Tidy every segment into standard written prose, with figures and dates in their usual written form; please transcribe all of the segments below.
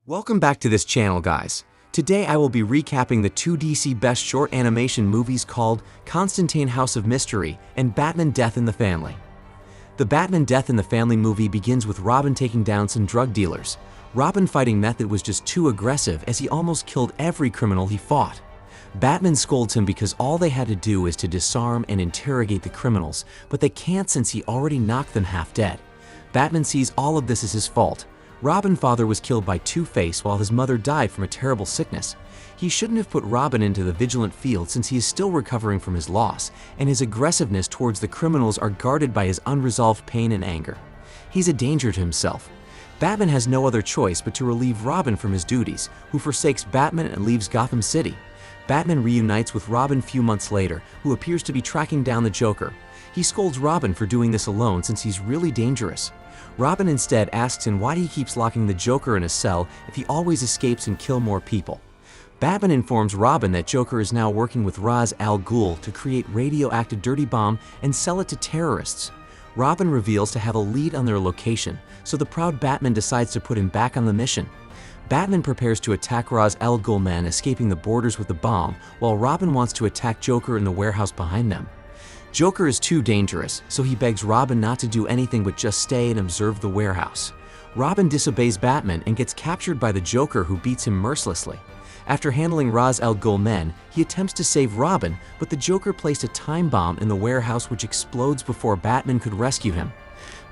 Welcome back to this channel, guys. Today I will be recapping the two DC Best Short Animation movies called Constantine House of Mystery and Batman Death in the Family. The Batman Death in the Family movie begins with Robin taking down some drug dealers. Robin's fighting method was just too aggressive as he almost killed every criminal he fought. Batman scolds him because all they had to do is to disarm and interrogate the criminals, but they can't since he already knocked them half dead. Batman sees all of this as his fault. Robin's father was killed by Two-Face while his mother died from a terrible sickness. He shouldn't have put Robin into the vigilant field since he is still recovering from his loss, and his aggressiveness towards the criminals are guarded by his unresolved pain and anger. He's a danger to himself. Batman has no other choice but to relieve Robin from his duties, who forsakes Batman and leaves Gotham City. Batman reunites with Robin few months later, who appears to be tracking down the Joker. He scolds Robin for doing this alone since he's really dangerous. Robin instead asks him why he keeps locking the Joker in a cell if he always escapes and kills more people. Batman informs Robin that Joker is now working with Ra's al Ghul to create radioactive dirty bomb and sell it to terrorists. Robin reveals to have a lead on their location, so the proud Batman decides to put him back on the mission. Batman prepares to attack Ra's al Ghul men escaping the borders with the bomb, while Robin wants to attack Joker in the warehouse behind them. Joker is too dangerous, so he begs Robin not to do anything but just stay and observe the warehouse. Robin disobeys Batman and gets captured by the Joker, who beats him mercilessly. After handling Ra's al Ghul men, he attempts to save Robin, but the Joker placed a time bomb in the warehouse which explodes before Batman could rescue him.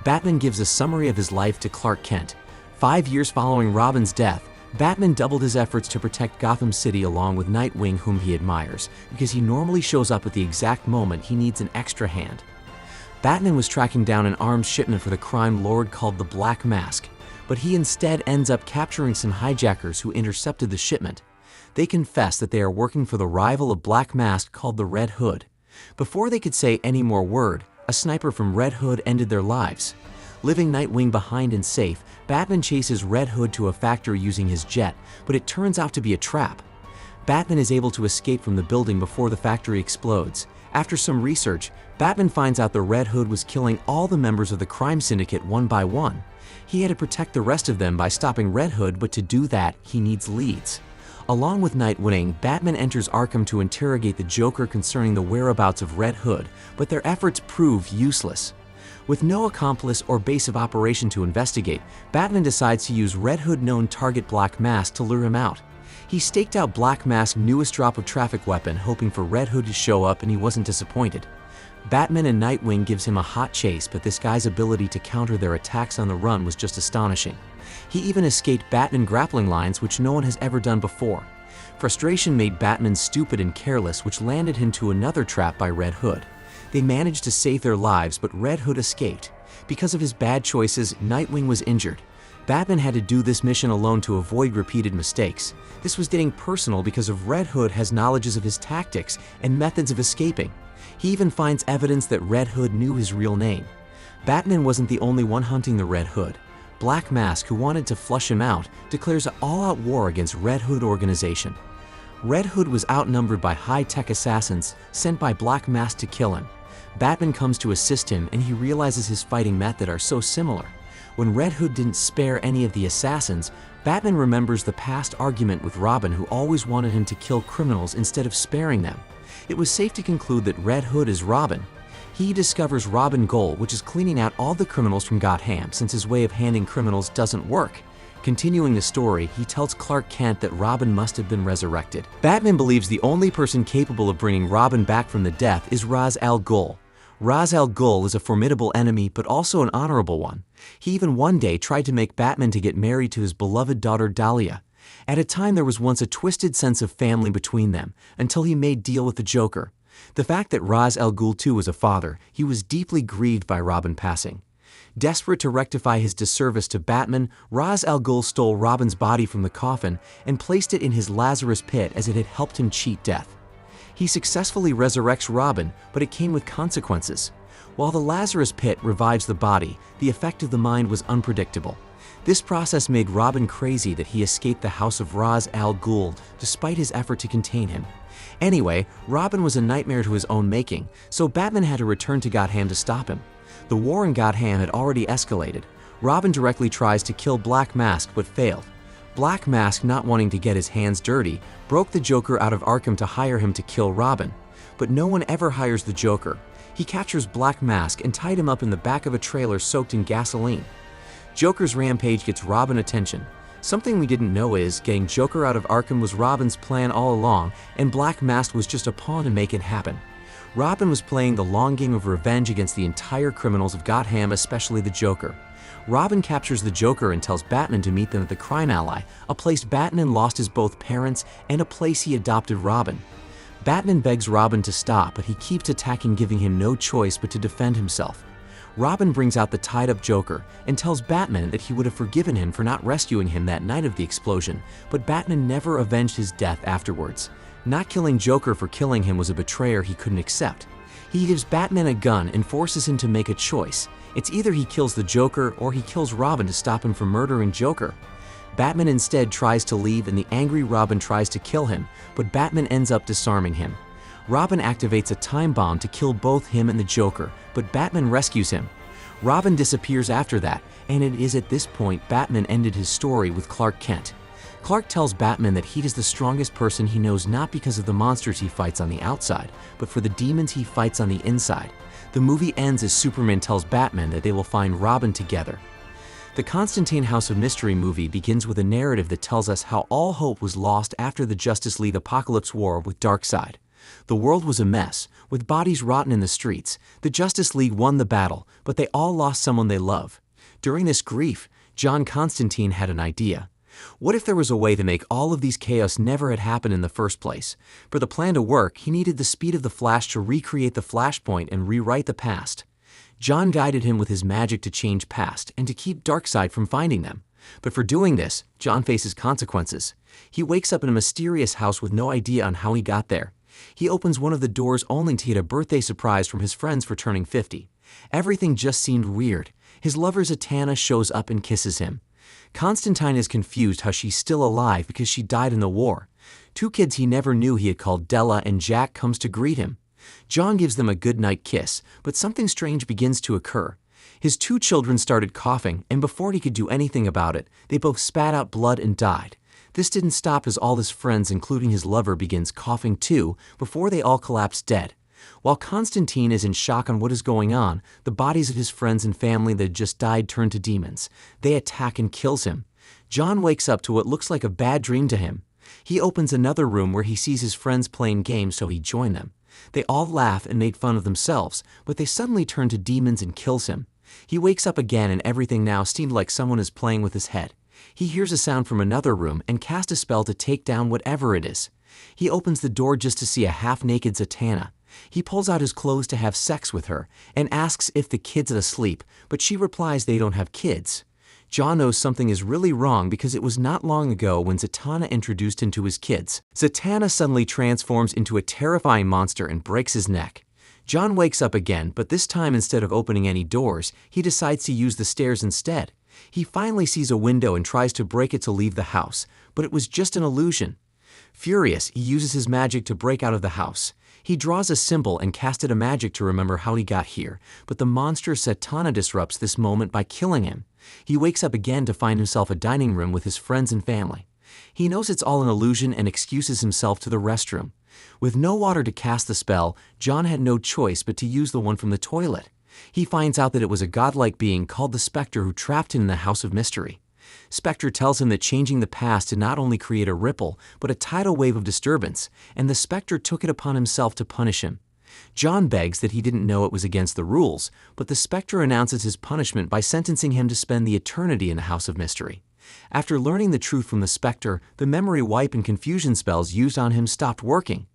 Batman gives a summary of his life to Clark Kent. 5 years following Robin's death, Batman doubled his efforts to protect Gotham City along with Nightwing, whom he admires, because he normally shows up at the exact moment he needs an extra hand. Batman was tracking down an arms shipment for the crime lord called the Black Mask, but he instead ends up capturing some hijackers who intercepted the shipment. They confess that they are working for the rival of Black Mask called the Red Hood. Before they could say any more word, a sniper from Red Hood ended their lives. Leaving Nightwing behind and safe, Batman chases Red Hood to a factory using his jet, but it turns out to be a trap. Batman is able to escape from the building before the factory explodes. After some research, Batman finds out the Red Hood was killing all the members of the crime syndicate one by one. He had to protect the rest of them by stopping Red Hood, but to do that, he needs leads. Along with Nightwing, Batman enters Arkham to interrogate the Joker concerning the whereabouts of Red Hood, but their efforts prove useless. With no accomplice or base of operation to investigate, Batman decides to use Red Hood known target Black Mask to lure him out. He staked out Black Mask's newest drop of traffic weapon, hoping for Red Hood to show up, and he wasn't disappointed. Batman and Nightwing gives him a hot chase, but this guy's ability to counter their attacks on the run was just astonishing. He even escaped Batman grappling lines, which no one has ever done before. Frustration made Batman stupid and careless, which landed him to another trap by Red Hood. They managed to save their lives, but Red Hood escaped. Because of his bad choices, Nightwing was injured. Batman had to do this mission alone to avoid repeated mistakes. This was getting personal because of Red Hood has knowledge of his tactics and methods of escaping. He even finds evidence that Red Hood knew his real name. Batman wasn't the only one hunting the Red Hood. Black Mask, who wanted to flush him out, declares an all-out war against Red Hood organization. Red Hood was outnumbered by high-tech assassins sent by Black Mask to kill him. Batman comes to assist him, and he realizes his fighting method are so similar. When Red Hood didn't spare any of the assassins, Batman remembers the past argument with Robin, who always wanted him to kill criminals instead of sparing them. It was safe to conclude that Red Hood is Robin. He discovers Robin's goal, which is cleaning out all the criminals from Gotham, since his way of handling criminals doesn't work. Continuing the story, he tells Clark Kent that Robin must have been resurrected. Batman believes the only person capable of bringing Robin back from the death is Ra's al Ghul. Ra's al Ghul is a formidable enemy, but also an honorable one. He even one day tried to make Batman to get married to his beloved daughter Dahlia. At a time there was once a twisted sense of family between them, until he made deal with the Joker. The fact that Ra's al Ghul too was a father, he was deeply grieved by Robin passing. Desperate to rectify his disservice to Batman, Ra's al Ghul stole Robin's body from the coffin and placed it in his Lazarus pit as it had helped him cheat death. He successfully resurrects Robin, but it came with consequences. While the Lazarus pit revives the body, the effect of the mind was unpredictable. This process made Robin crazy that he escaped the house of Ra's al Ghul despite his effort to contain him. Anyway, Robin was a nightmare to his own making, so Batman had to return to Gotham to stop him. The war in Gotham had already escalated. Robin directly tries to kill Black Mask but failed. Black Mask, not wanting to get his hands dirty, broke the Joker out of Arkham to hire him to kill Robin. But no one ever hires the Joker. He captures Black Mask and tied him up in the back of a trailer soaked in gasoline. Joker's rampage gets Robin attention. Something we didn't know is, getting Joker out of Arkham was Robin's plan all along, and Black Mask was just a pawn to make it happen. Robin was playing the long game of revenge against the entire criminals of Gotham, especially the Joker. Robin captures the Joker and tells Batman to meet them at the Crime Ally, a place Batman lost his both parents and a place he adopted Robin. Batman begs Robin to stop, but he keeps attacking, giving him no choice but to defend himself. Robin brings out the tied-up Joker and tells Batman that he would have forgiven him for not rescuing him that night of the explosion, but Batman never avenged his death afterwards. Not killing Joker for killing him was a betrayal he couldn't accept. He gives Batman a gun and forces him to make a choice. It's either he kills the Joker or he kills Robin to stop him from murdering Joker. Batman instead tries to leave, and the angry Robin tries to kill him, but Batman ends up disarming him. Robin activates a time bomb to kill both him and the Joker, but Batman rescues him. Robin disappears after that, and it is at this point Batman ended his story with Clark Kent. Clark tells Batman that he is the strongest person he knows, not because of the monsters he fights on the outside, but for the demons he fights on the inside. The movie ends as Superman tells Batman that they will find Robin together. The Constantine House of Mystery movie begins with a narrative that tells us how all hope was lost after the Justice League Apocalypse War with Darkseid. The world was a mess, with bodies rotten in the streets. The Justice League won the battle, but they all lost someone they love. During this grief, John Constantine had an idea. What if there was a way to make all of these chaos never had happened in the first place? For the plan to work, he needed the speed of the Flash to recreate the Flashpoint and rewrite the past. John guided him with his magic to change past and to keep Darkseid from finding them. But for doing this, John faces consequences. He wakes up in a mysterious house with no idea on how he got there. He opens one of the doors only to get a birthday surprise from his friends for turning 50. Everything just seemed weird. His lover Zatanna shows up and kisses him. Constantine is confused how she's still alive because she died in the war. Two kids he never knew he had called Della and Jack comes to greet him. John gives them a goodnight kiss, but something strange begins to occur. His two children started coughing, and before he could do anything about it, they both spat out blood and died. This didn't stop as all his friends, including his lover, begins coughing too, before they all collapse dead. While Constantine is in shock on what is going on, the bodies of his friends and family that had just died turn to demons. They attack and kills him. John wakes up to what looks like a bad dream to him. He opens another room where he sees his friends playing games, so he joined them. They all laugh and make fun of themselves, but they suddenly turn to demons and kills him. He wakes up again and everything now seemed like someone is playing with his head. He hears a sound from another room and casts a spell to take down whatever it is. He opens the door just to see a half-naked Zatanna. He pulls out his clothes to have sex with her and asks if the kids are asleep, but she replies they don't have kids. John knows something is really wrong because it was not long ago when Zatanna introduced him to his kids. Zatanna suddenly transforms into a terrifying monster and breaks his neck. John wakes up again, but this time instead of opening any doors, he decides to use the stairs instead. He finally sees a window and tries to break it to leave the house, but it was just an illusion. Furious, he uses his magic to break out of the house. He draws a symbol and casted a magic to remember how he got here, but the monster Zatanna disrupts this moment by killing him. He wakes up again to find himself a dining room with his friends and family. He knows it's all an illusion and excuses himself to the restroom. With no water to cast the spell, John had no choice but to use the one from the toilet. He finds out that it was a godlike being called the Spectre who trapped him in the House of Mystery. Spectre tells him that changing the past did not only create a ripple, but a tidal wave of disturbance, and the Spectre took it upon himself to punish him. John begs that he didn't know it was against the rules, but the Spectre announces his punishment by sentencing him to spend the eternity in the House of Mystery. After learning the truth from the Spectre, the memory wipe and confusion spells used on him stopped working.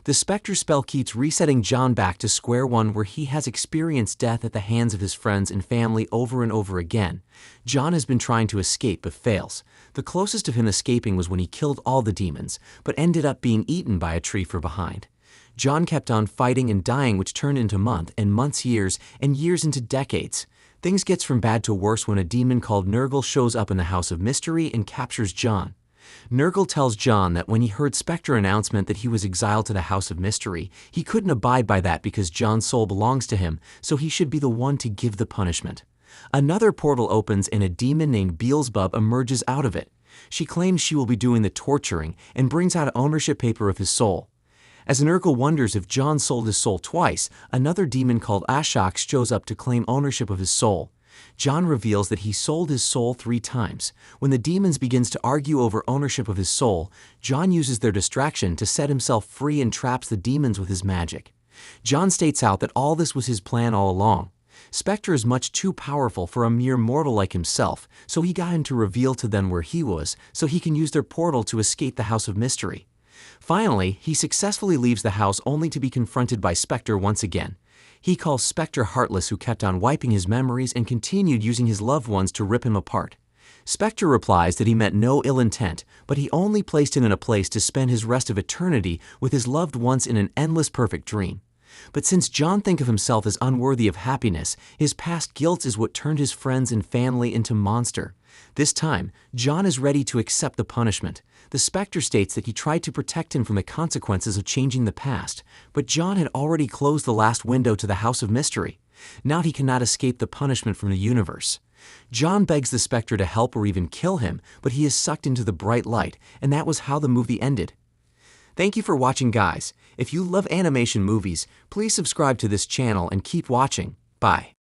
The Spectre spell keeps resetting John back to square one, where he has experienced death at the hands of his friends and family over and over again. John has been trying to escape but fails. The closest of him escaping was when he killed all the demons, but ended up being eaten by a tree from behind. John kept on fighting and dying, which turned into months years, and years into decades. Things gets from bad to worse when a demon called Nurgle shows up in the House of Mystery and captures John. Nurgle tells John that when he heard Spectre announcement that he was exiled to the House of Mystery, he couldn't abide by that because John's soul belongs to him, so he should be the one to give the punishment. Another portal opens and a demon named Beelzebub emerges out of it. She claims she will be doing the torturing and brings out an ownership paper of his soul. As Nurgle wonders if John sold his soul twice, another demon called Ashok shows up to claim ownership of his soul. John reveals that he sold his soul 3 times. When the demons begins to argue over ownership of his soul, John uses their distraction to set himself free and traps the demons with his magic. John states out that all this was his plan all along. Spectre is much too powerful for a mere mortal like himself, so he got him to reveal to them where he was, so he can use their portal to escape the House of Mystery. Finally, he successfully leaves the house only to be confronted by Spectre once again. He calls Spectre heartless, who kept on wiping his memories and continued using his loved ones to rip him apart. Spectre replies that he meant no ill intent, but he only placed him in a place to spend his rest of eternity with his loved ones in an endless perfect dream. But since John thinks of himself as unworthy of happiness, his past guilt is what turned his friends and family into monster. This time, John is ready to accept the punishment. The Spectre states that he tried to protect him from the consequences of changing the past, but John had already closed the last window to the House of Mystery. Now he cannot escape the punishment from the universe. John begs the Spectre to help or even kill him, but he is sucked into the bright light, and that was how the movie ended. Thank you for watching, guys. If you love animation movies, please subscribe to this channel and keep watching. Bye.